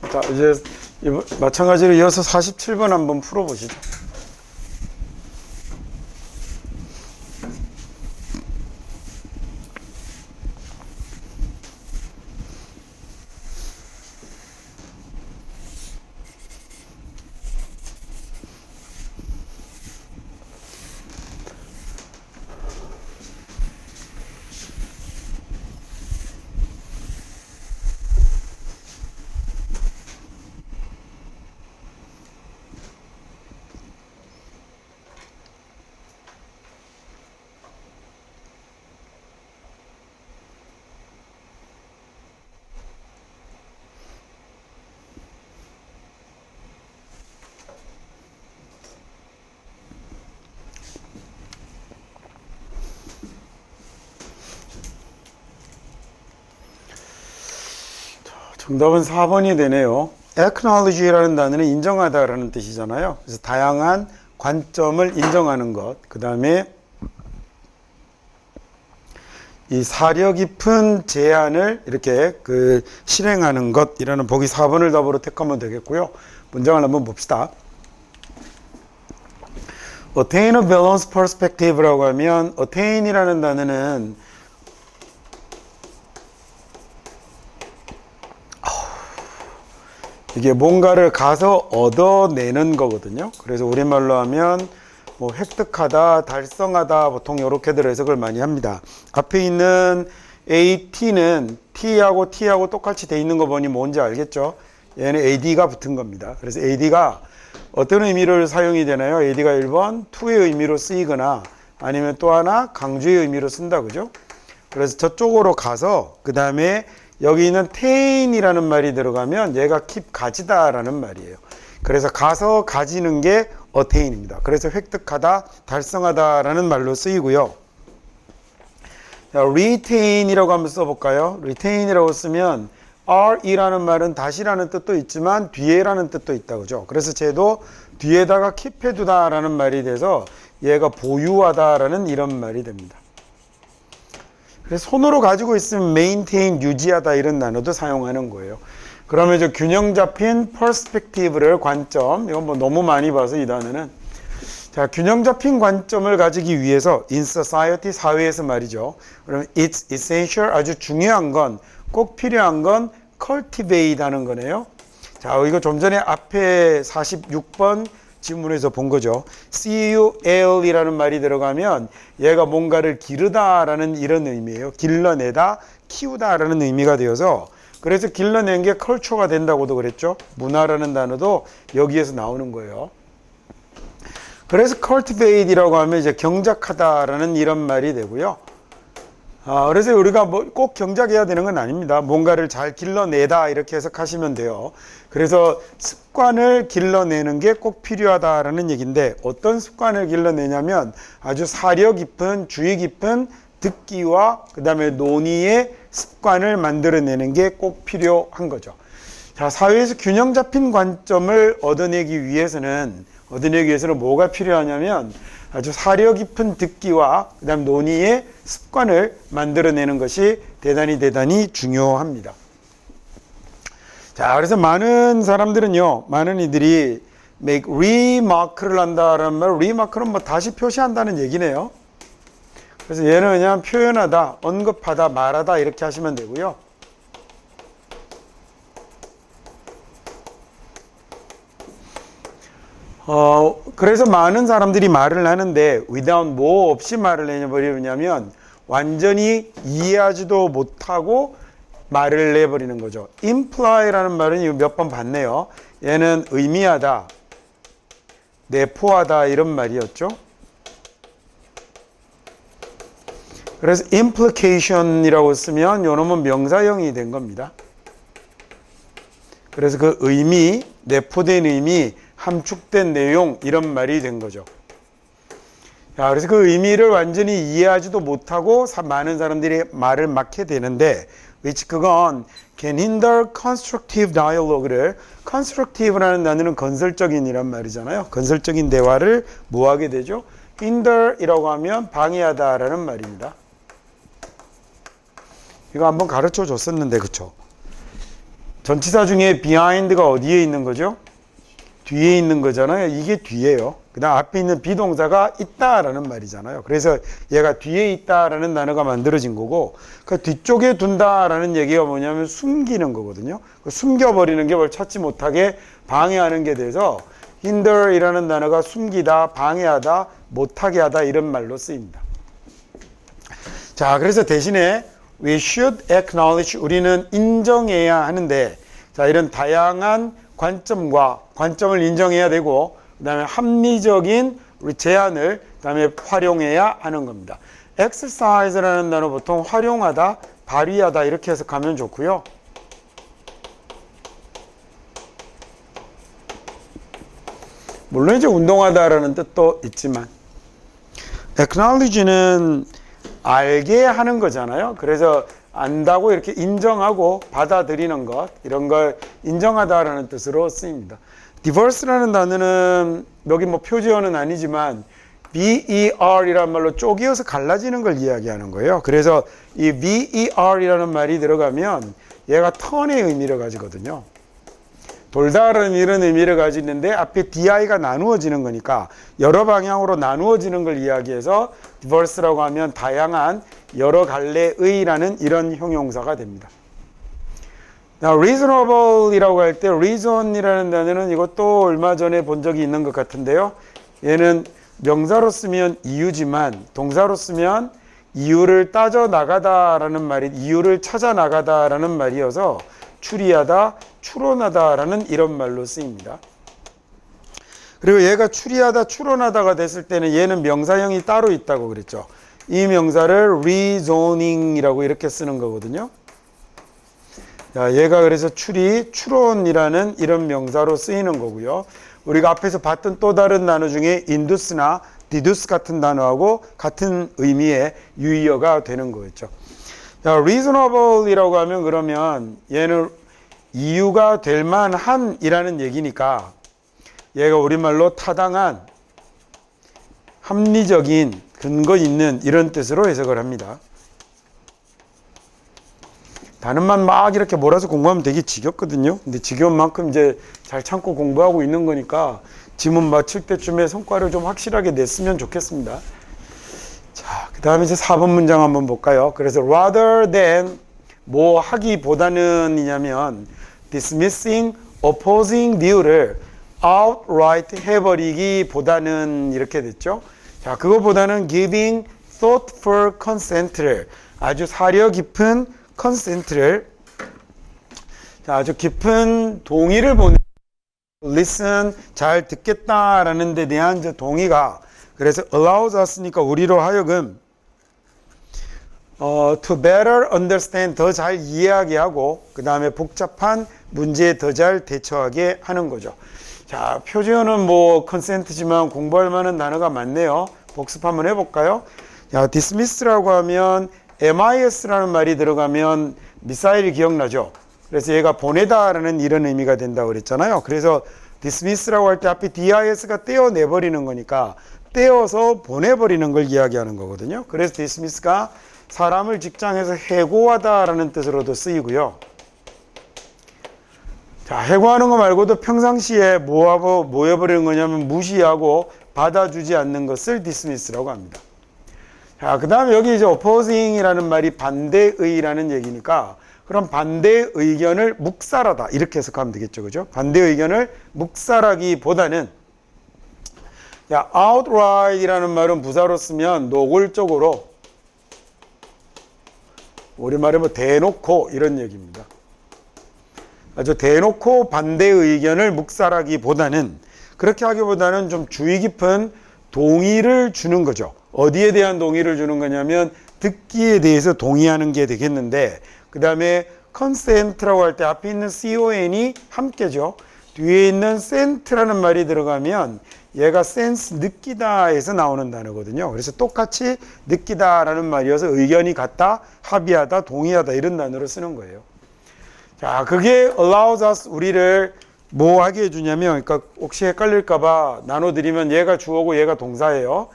자, 이제 마찬가지로 이어서 47번 한번 풀어보시죠. 정답은 4번이 되네요. acknowledge라는 단어는 인정하다라는 뜻이잖아요. 그래서 다양한 관점을 인정하는 것, 그 다음에 이 사려 깊은 제안을 이렇게 실행하는 것이라는 보기 4번을 답으로 택하면 되겠고요. 문장을 한번 봅시다. attain a balanced perspective라고 하면 attain이라는 단어는 이게 뭔가를 가서 얻어내는 거거든요. 그래서 우리말로 하면 뭐 획득하다, 달성하다 보통 이렇게들 해석을 많이 합니다. 앞에 있는 AT는 T하고 T하고 똑같이 돼 있는 거 보니 뭔지 알겠죠? 얘는 AD가 붙은 겁니다. 그래서 AD가 어떤 의미로 사용이 되나요? AD가 1번 to의 의미로 쓰이거나 아니면 또 하나 강조의 의미로 쓴다, 그죠? 그래서 저쪽으로 가서 그 다음에 여기 있는 tain이라는 말이 들어가면 얘가 keep 가지다라는 말이에요. 그래서 가서 가지는 게 attain입니다. 그래서 획득하다, 달성하다라는 말로 쓰이고요. 자, retain이라고 한번 써볼까요? retain이라고 쓰면 re이라는 말은 다시라는 뜻도 있지만 뒤에라는 뜻도 있다, 그죠? 그래서 쟤도 뒤에다가 keep 해두다라는 말이 돼서 얘가 보유하다라는 이런 말이 됩니다. 그래서 손으로 가지고 있으면 maintain, 유지하다 이런 단어도 사용하는 거예요. 그러면 이제 균형 잡힌 perspective를 관점, 이건 뭐 너무 많이 봐서 이 단어는. 자, 균형 잡힌 관점을 가지기 위해서 in society, 사회에서 말이죠. 그러면 it's essential, 아주 중요한 건, 꼭 필요한 건 cultivate 하는 거네요. 자, 이거 좀 전에 앞에 46번 지문에서 본 거죠. CUL이라는 말이 들어가면 얘가 뭔가를 기르다라는 이런 의미예요. 길러내다, 키우다라는 의미가 되어서 그래서 길러낸 게 컬처가 된다고도 그랬죠. 문화라는 단어도 여기에서 나오는 거예요. 그래서 cultivate이라고 하면 이제 경작하다라는 이런 말이 되고요. 그래서 우리가 뭐 꼭 경작해야 되는 건 아닙니다. 뭔가를 잘 길러내다 이렇게 해석하시면 돼요. 그래서 습관을 길러내는 게 꼭 필요하다라는 얘기인데 어떤 습관을 길러내냐면 아주 사려 깊은 주의 깊은 듣기와 그 다음에 논의의 습관을 만들어내는 게 꼭 필요한 거죠. 자, 사회에서 균형 잡힌 관점을 얻어내기 위해서는 뭐가 필요하냐면 아주 사려 깊은 듣기와 그 다음 논의의 습관을 만들어내는 것이 대단히 중요합니다. 자, 그래서 많은 사람들은요, 많은 이들이 make remark를 한다라는 말, remark는 뭐 다시 표시한다는 얘기네요. 그래서 얘는 그냥 표현하다, 언급하다, 말하다 이렇게 하시면 되고요. 그래서 많은 사람들이 말을 하는데 without 뭐 없이 말을 해버리냐면 완전히 이해하지도 못하고 말을 내버리는 거죠. imply라는 말은 몇 번 봤네요. 얘는 의미하다, 내포하다 이런 말이었죠. 그래서 implication이라고 쓰면 요놈은 명사형이 된 겁니다. 그래서 그 의미, 내포된 의미, 함축된 내용 이런 말이 된 거죠. 자, 그래서 그 의미를 완전히 이해하지도 못하고 많은 사람들이 말을 막게 되는데 which 그건 can hinder constructive dialogue를 constructive라는 단어는 건설적인 이란 말이잖아요. 건설적인 대화를 뭐 하게 되죠? hinder이라고 하면 방해하다라는 말입니다. 이거 한번 가르쳐 줬었는데 그쵸? 전치사 중에 behind가 어디에 있는 거죠? 뒤에 있는 거잖아요. 이게 뒤에요. 그 다음 앞에 있는 비동사가 있다라는 말이잖아요. 그래서 얘가 뒤에 있다라는 단어가 만들어진 거고, 그 뒤쪽에 둔다라는 얘기가 뭐냐면 숨기는 거거든요. 숨겨버리는 게 뭘 찾지 못하게 방해하는 게 돼서 hinder이라는 단어가 숨기다, 방해하다, 못하게 하다 이런 말로 쓰입니다. 자, 그래서 대신에 we should acknowledge, 우리는 인정해야 하는데, 자, 이런 다양한 관점을 인정해야 되고, 그 다음에 합리적인 제안을 그 다음에 활용해야 하는 겁니다. exercise라는 단어 보통 활용하다, 발휘하다 이렇게 해석하면 좋고요. 물론 이제 운동하다라는 뜻도 있지만, acknowledge는 알게 하는 거잖아요. 그래서 안다고 이렇게 인정하고 받아들이는 것, 이런 걸 인정하다라는 뜻으로 쓰입니다. diverse라는 단어는 여기 뭐 표지어는 아니지만 VER이라는 말로 쪼개어서 갈라지는 걸 이야기하는 거예요. 그래서 이 VER이라는 말이 들어가면 얘가 턴의 의미를 가지거든요. 돌다라는 이런 의미를 가지는데 앞에 DI가 나누어지는 거니까 여러 방향으로 나누어지는 걸 이야기해서 diverse라고 하면 다양한 여러 갈래의라는 이런 형용사가 됩니다. reasonable이라고 할 때 reason이라는 단어는 이것도 얼마 전에 본 적이 있는 것 같은데요. 얘는 명사로 쓰면 이유지만 동사로 쓰면 이유를 따져 나가다라는 말이, 이유를 찾아 나가다라는 말이어서 추리하다, 추론하다라는 이런 말로 쓰입니다. 그리고 얘가 추리하다, 추론하다가 됐을 때는 얘는 명사형이 따로 있다고 그랬죠. 이 명사를 rezoning이라고 이렇게 쓰는 거거든요. 자, 얘가 그래서 추론이라는 이런 명사로 쓰이는 거고요. 우리가 앞에서 봤던 또 다른 단어 중에 induce나 deduce 같은 단어하고 같은 의미의 유의어가 되는 거겠죠. 자, reasonable이라고 하면 그러면 얘는 이유가 될 만한이라는 얘기니까 얘가 우리말로 타당한, 합리적인, 근거 있는 이런 뜻으로 해석을 합니다. 단어만 막 이렇게 몰아서 공부하면 되게 지겹거든요. 근데 지겨운 만큼 이제 잘 참고 공부하고 있는 거니까 지문 맞출 때쯤에 성과를 좀 확실하게 냈으면 좋겠습니다. 자, 그 다음에 이제 4번 문장 한번 볼까요? 그래서 rather than 뭐 하기보다는 이냐면 dismissing opposing view를 outright 해버리기보다는 이렇게 됐죠. 자, 그거보다는 giving thoughtful consent를, 아주 사려 깊은 consent를, 자, 아주 깊은 동의를 보내, listen, 잘 듣겠다라는 데 대한 이제 동의가, 그래서 allows us니까 우리로 하여금 to better understand, 더 잘 이해하게 하고 그 다음에 복잡한 문제에 더 잘 대처하게 하는 거죠. 자, 표지어는 뭐 consent지만 공부할 만한 단어가 많네요. 복습 한번 해볼까요? 자, dismiss라고 하면 MIS라는 말이 들어가면 미사일이 기억나죠? 그래서 얘가 보내다라는 이런 의미가 된다고 그랬잖아요. 그래서 dismiss라고 할 때 앞에 DIS가 떼어내버리는 거니까 떼어서 보내버리는 걸 이야기하는 거거든요. 그래서 dismiss가 사람을 직장에서 해고하다라는 뜻으로도 쓰이고요. 자, 해고하는 거 말고도 평상시에 뭐 해버리는 거냐면 무시하고 받아주지 않는 것을 dismiss라고 합니다. 자, 그 다음에 여기 이제 opposing이라는 말이 반대의라는 얘기니까 그럼 반대 의견을 묵살하다 이렇게 해석하면 되겠죠, 그죠? 반대 의견을 묵살하기보다는, 야, outright이라는 말은 부사로 쓰면 노골적으로, 우리말에 뭐 대놓고 이런 얘기입니다. 아주 대놓고 반대 의견을 묵살하기보다는, 그렇게 하기보다는 좀 주의 깊은 동의를 주는 거죠. 어디에 대한 동의를 주는 거냐면 듣기에 대해서 동의하는 게 되겠는데, 그 다음에 consent라고 할 때 앞에 있는 con이 함께죠. 뒤에 있는 sent라는 말이 들어가면 얘가 sense, 느끼다에서 나오는 단어거든요. 그래서 똑같이 느끼다라는 말이어서 의견이 같다, 합의하다, 동의하다 이런 단어로 쓰는 거예요. 자, 그게 allows us, 우리를 뭐 하게 해주냐면, 그러니까 혹시 헷갈릴까봐 나눠드리면 얘가 주어고 얘가 동사예요.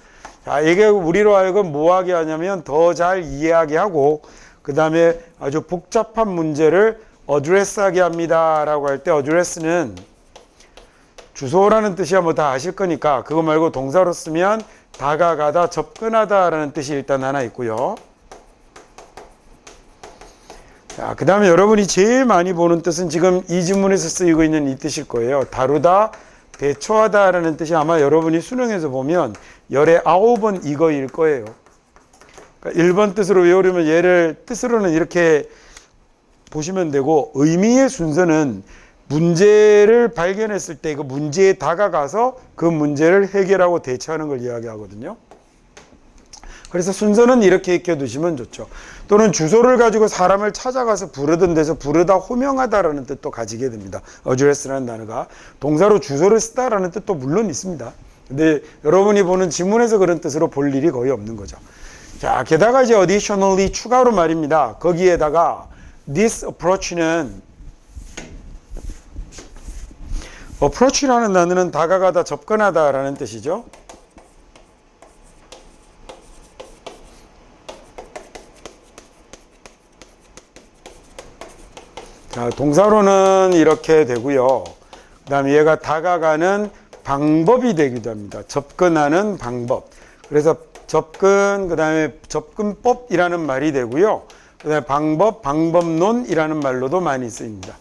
자, 이게 우리로 하여금 뭐 하게 하냐면 더 잘 이해하게 하고, 그 다음에 아주 복잡한 문제를 어드레스하게 합니다 라고 할 때 어드레스는 주소라는 뜻이야 뭐 다 아실 거니까 그거 말고 동사로 쓰면 다가가다, 접근하다 라는 뜻이 일단 하나 있고요. 자, 그 다음에 여러분이 제일 많이 보는 뜻은 지금 이 지문에서 쓰이고 있는 이 뜻일 거예요. 다루다, 대처하다 라는 뜻이 아마 여러분이 수능에서 보면 열에 9번 이거일 거예요. 그러니까 1번 뜻으로 외우려면 얘를 뜻으로는 이렇게 보시면 되고 의미의 순서는 문제를 발견했을 때 그 문제에 다가가서 그 문제를 해결하고 대처하는 걸 이야기하거든요. 그래서 순서는 이렇게 익혀두시면 좋죠. 또는 주소를 가지고 사람을 찾아가서 부르던 데서 부르다 호명하다라는 뜻도 가지게 됩니다. address라는 단어가 동사로 주소를 쓰다라는 뜻도 물론 있습니다. 근데 여러분이 보는 지문에서 그런 뜻으로 볼 일이 거의 없는 거죠. 자, 게다가 이제 additionally 추가로 말입니다. 거기에다가 this approach는 approach라는 단어는 다가가다, 접근하다라는 뜻이죠. 자, 동사로는 이렇게 되고요. 그 다음에 얘가 다가가는 방법이 되기도 합니다. 접근하는 방법. 그래서 접근, 그 다음에 접근법이라는 말이 되고요. 그 다음에 방법, 방법론이라는 말로도 많이 쓰입니다.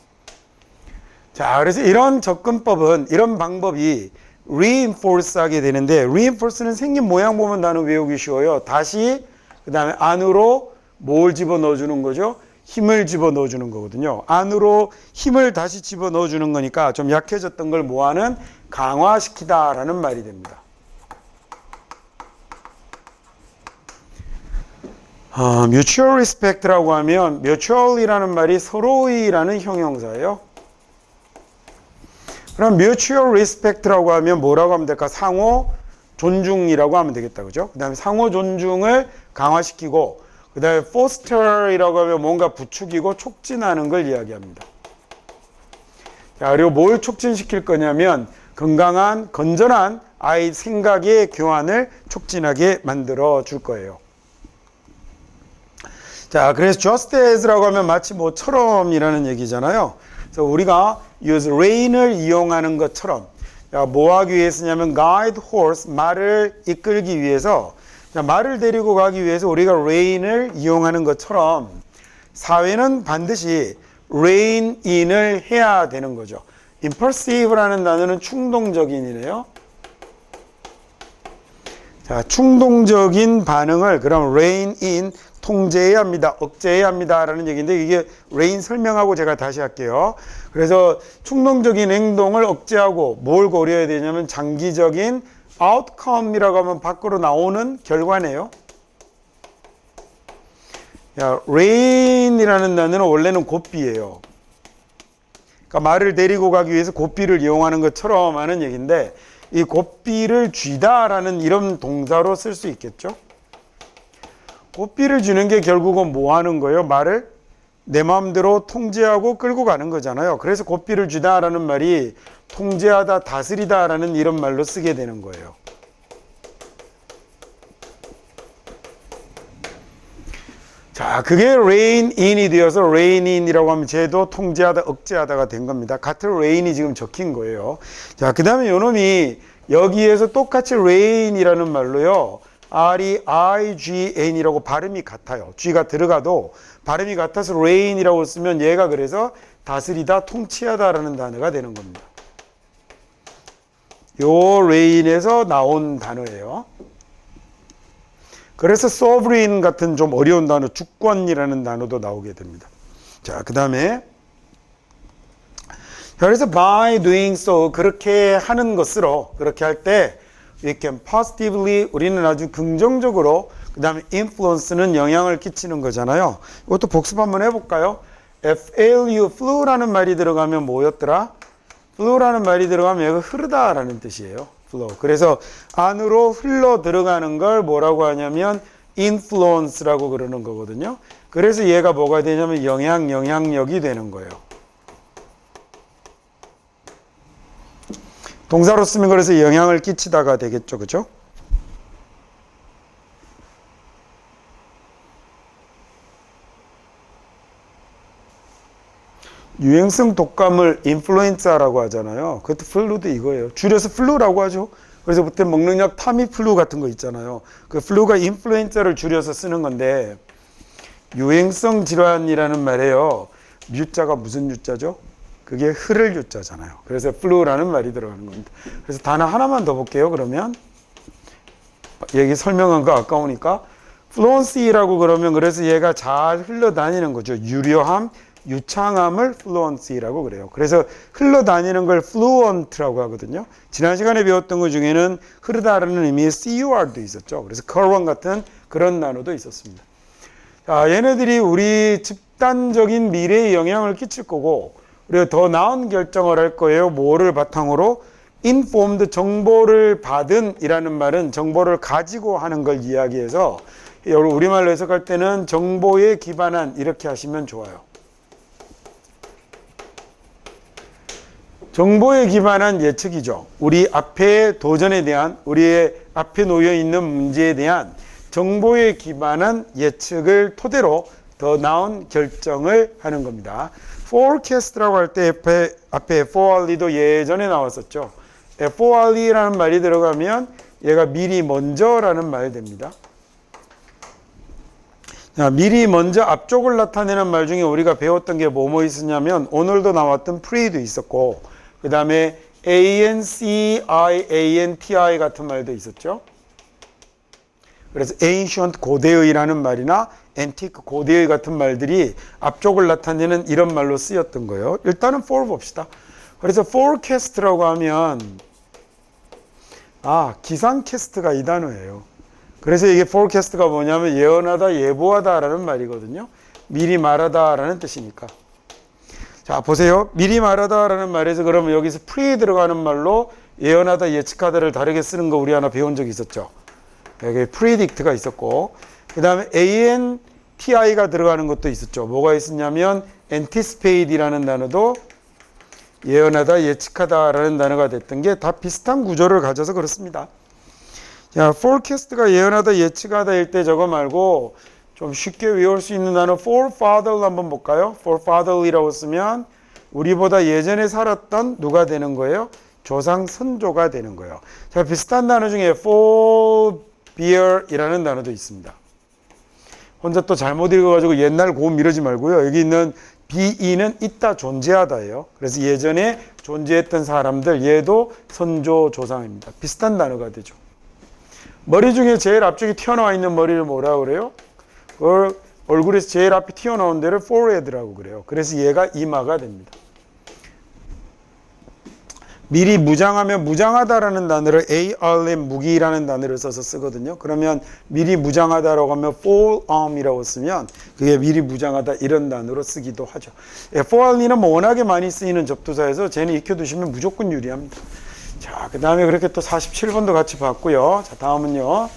자, 그래서 이런 접근법은, 이런 방법이 reinforce 하게 되는데, reinforce는 생긴 모양 보면 나는 외우기 쉬워요. 다시, 그 다음에 안으로 뭘 집어넣어 주는 거죠? 힘을 집어넣어 주는 거거든요. 안으로 힘을 다시 집어넣어 주는 거니까 좀 약해졌던 걸 뭐하는? 강화시키다 라는 말이 됩니다. mutual respect라고 하면 mutual이라는 말이 서로의라는 형용사예요. 그럼 mutual respect라고 하면 뭐라고 하면 될까? 상호 존중이라고 하면 되겠다. 그죠? 그 다음에 상호 존중을 강화시키고 그 다음에 foster이라고 하면 뭔가 부추기고 촉진하는 걸 이야기합니다. 자, 그리고 뭘 촉진시킬 거냐면 건강한, 건전한 아이 생각의 교환을 촉진하게 만들어 줄 거예요. 자, 그래서 just as라고 하면 마치 뭐처럼이라는 얘기잖아요. 그래서 우리가 use rein을 이용하는 것처럼 뭐 하기 위해서냐면 guide horse, 말을 이끌기 위해서 말을 데리고 가기 위해서 우리가 rein을 이용하는 것처럼 사회는 반드시 rein in을 해야 되는 거죠. impulsive라는 단어는 충동적인이네요. 자, 충동적인 반응을 그럼 rein in 통제해야 합니다. 억제해야 합니다. 라는 얘기인데 이게 rein 설명하고 제가 다시 할게요. 그래서 충동적인 행동을 억제하고 뭘 고려해야 되냐면 장기적인 outcome이라고 하면 밖으로 나오는 결과네요. 야, rein이라는 단어는 원래는 고삐예요. 그러니까 말을 데리고 가기 위해서 고삐를 이용하는 것처럼 하는 얘기인데 이 고삐를 쥐다라는 이런 동사로 쓸 수 있겠죠. 고삐를 쥐는 게 결국은 뭐 하는 거예요? 말을 내 마음대로 통제하고 끌고 가는 거잖아요. 그래서 고삐를 쥐다라는 말이 통제하다, 다스리다라는 이런 말로 쓰게 되는 거예요. 자, 그게 rein in이 되어서 rein in이라고 하면 쟤도 통제하다, 억제하다가 된 겁니다. 같은 rein이 지금 적힌 거예요. 자, 그 다음에 요놈이 여기에서 똑같이 rein이라는 말로요. R-E-I-G-N이라고 발음이 같아요. G가 들어가도 발음이 같아서 rein이라고 쓰면 얘가 그래서 다스리다, 통치하다라는 단어가 되는 겁니다. 요 rein에서 나온 단어예요. 그래서 sovereign 같은 좀 어려운 단어, 주권이라는 단어도 나오게 됩니다. 자, 그 다음에 그래서 by doing so, 그렇게 하는 것으로, 그렇게 할 때 we can positively, 우리는 아주 긍정적으로, 그 다음에 influence는 영향을 끼치는 거잖아요. 이것도 복습 한번 해볼까요? flu, flu라는 말이 들어가면 뭐였더라? flow라는 말이 들어가면 얘가 흐르다라는 뜻이에요. flow. 그래서 안으로 흘러 들어가는 걸 뭐라고 하냐면 influence라고 그러는 거거든요. 그래서 얘가 뭐가 되냐면 영향력이 되는 거예요. 동사로 쓰면 그래서 영향을 끼치다가 되겠죠. 그죠? 유행성 독감을 인플루엔자라고 하잖아요. 그것도 플루도 이거예요. 줄여서 플루라고 하죠. 그래서 그때 먹는 약 타미플루 같은 거 있잖아요. 그 플루가 인플루엔자를 줄여서 쓰는 건데 유행성 질환이라는 말에요. 유자가 무슨 유자죠? 그게 흐를 유자잖아요. 그래서 플루라는 말이 들어가는 겁니다. 그래서 단어 하나만 더 볼게요. 그러면 얘기 설명한 거 아까우니까 플루언시라고 그러면 그래서 얘가 잘 흘러다니는 거죠. 유려함, 유창함을 플루언시라고 그래요. 그래서 흘러다니는 걸 플루언트라고 하거든요. 지난 시간에 배웠던 것 중에는 흐르다라는 의미의 CUR도 있었죠. 그래서 current 같은 그런 단어도 있었습니다. 자, 얘네들이 우리 집단적인 미래에 영향을 끼칠 거고 우리가 더 나은 결정을 할 거예요. 뭐를 바탕으로? informed, 정보를 받은 이라는 말은 정보를 가지고 하는 걸 이야기해서 우리말로 해석할 때는 정보에 기반한 이렇게 하시면 좋아요. 정보에 기반한 예측이죠. 우리 앞에 도전에 대한, 우리의 앞에 놓여 있는 문제에 대한 정보에 기반한 예측을 토대로 더 나은 결정을 하는 겁니다. forecast라고 할 때 앞에 FORE도 예전에 나왔었죠. FORE라는 말이 들어가면 얘가 미리 먼저라는 말이 됩니다. 자, 미리 먼저 앞쪽을 나타내는 말 중에 우리가 배웠던 게 뭐뭐 있었냐면 오늘도 나왔던 pre도 있었고 그 다음에 ANCI, ANTI 같은 말도 있었죠. 그래서 ancient, 고대의라는 말이나 antique, 고대의 같은 말들이 앞쪽을 나타내는 이런 말로 쓰였던 거예요. 일단은 for 봅시다. 그래서 forecast라고 하면 기상캐스트가 이 단어예요. 그래서 이게 forecast가 뭐냐면 예언하다, 예보하다라는 말이거든요. 미리 말하다라는 뜻이니까. 자, 보세요. 미리 말하다라는 말에서 그러면 여기서 pre 들어가는 말로 예언하다, 예측하다를 다르게 쓰는 거 우리 하나 배운 적이 있었죠. 여기 predict가 있었고 그 다음에 ANTI가 들어가는 것도 있었죠. 뭐가 있었냐면 anticipate이라는 단어도 예언하다, 예측하다라는 단어가 됐던 게 다 비슷한 구조를 가져서 그렇습니다. 자, forecast가 예언하다, 예측하다일 때 저거 말고 좀 쉽게 외울 수 있는 단어 forefather 한번 볼까요? forefather이라고 쓰면 우리보다 예전에 살았던 누가 되는 거예요? 조상, 선조가 되는 거예요. 자, 비슷한 단어 중에 forebear이라는 단어도 있습니다. 혼자 또 잘못 읽어가지고 옛날 고음 미루지 말고요. 여기 있는 be는 있다, 존재하다예요. 그래서 예전에 존재했던 사람들, 얘도 선조, 조상입니다. 비슷한 단어가 되죠. 머리 중에 제일 앞쪽에 튀어나와 있는 머리를 뭐라고 그래요? 그걸 얼굴에서 제일 앞에 튀어나온 데를 forehead라고 그래요. 그래서 얘가 이마가 됩니다. 미리 무장하면 무장하다라는 단어를 ARM 무기라는 단어를 써서 쓰거든요. 그러면 미리 무장하다라고 하면 forearm이라고 쓰면 그게 미리 무장하다 이런 단어로 쓰기도 하죠. forearm은 뭐 워낙에 많이 쓰이는 접두사에서 쟤는 익혀두시면 무조건 유리합니다. 자, 그 다음에 그렇게 또 47번도 같이 봤고요. 자, 다음은요.